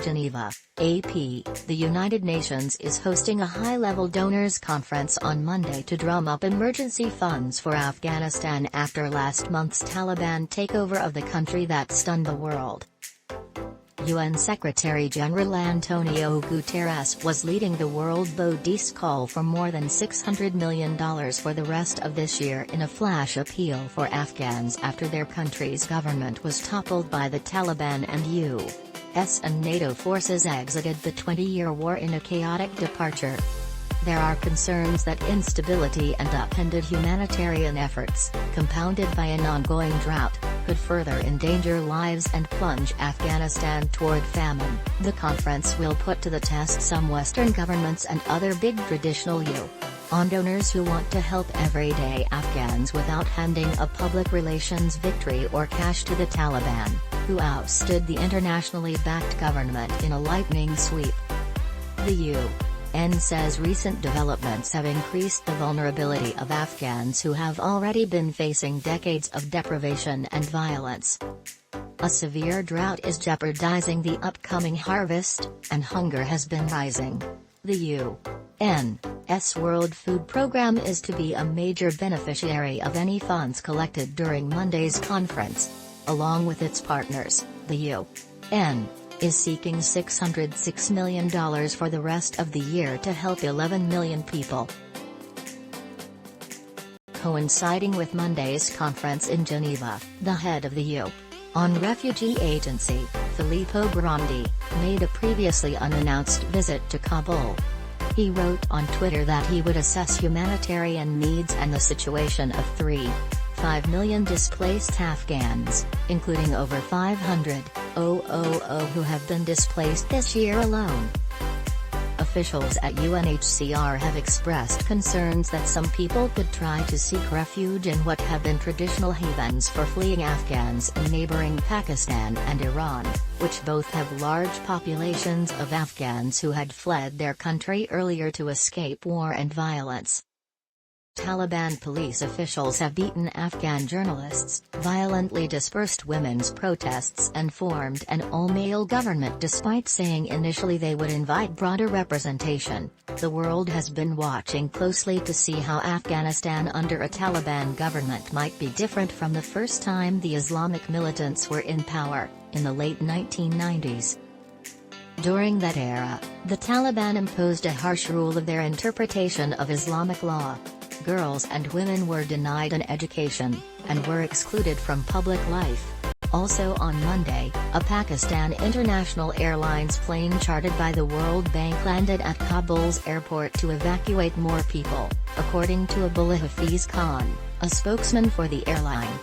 Geneva, AP. The United Nations is hosting a high-level donors conference on Monday to drum up emergency funds for Afghanistan after last month's Taliban takeover of the country that stunned the world. UN Secretary-General Antonio Guterres was leading the World Body's call for more than $600 million for the rest of this year in a flash appeal for Afghans after their country's government was toppled by the Taliban and US and NATO forces exited the 20-year war in a chaotic departure. There are concerns that instability and upended humanitarian efforts, compounded by an ongoing drought, could further endanger lives and plunge Afghanistan toward famine. The conference will put to the test some Western governments and other big traditional UN donors who want to help everyday Afghans without handing a public relations victory or cash to the Taliban, who ousted the internationally backed government in a lightning sweep. The UN says recent developments have increased the vulnerability of Afghans who have already been facing decades of deprivation and violence. A severe drought is jeopardizing the upcoming harvest, and hunger has been rising. The UN's World Food Programme is to be a major beneficiary of any funds collected during Monday's conference. Along with its partners, the UN is seeking $606 million for the rest of the year to help 11 million people. Coinciding with Monday's conference in Geneva, the head of the UN Refugee Agency, Filippo Grandi, made a previously unannounced visit to Kabul. He wrote on Twitter that he would assess humanitarian needs and the situation of 3.5 million displaced Afghans, including over 500,000 who have been displaced this year alone. Officials at UNHCR have expressed concerns that some people could try to seek refuge in what have been traditional havens for fleeing Afghans in neighboring Pakistan and Iran, which both have large populations of Afghans who had fled their country earlier to escape war and violence. Taliban police officials have beaten Afghan journalists, violently dispersed women's protests and formed an all-male government despite saying initially they would invite broader representation. The world has been watching closely to see how Afghanistan under a Taliban government might be different from the first time the Islamic militants were in power, in the late 1990s. During that era, the Taliban imposed a harsh rule of their interpretation of Islamic law. Girls and women were denied an education, and were excluded from public life. Also on Monday, a Pakistan International Airlines plane chartered by the World Bank landed at Kabul's airport to evacuate more people, according to Abul Hafiz Khan, a spokesman for the airline.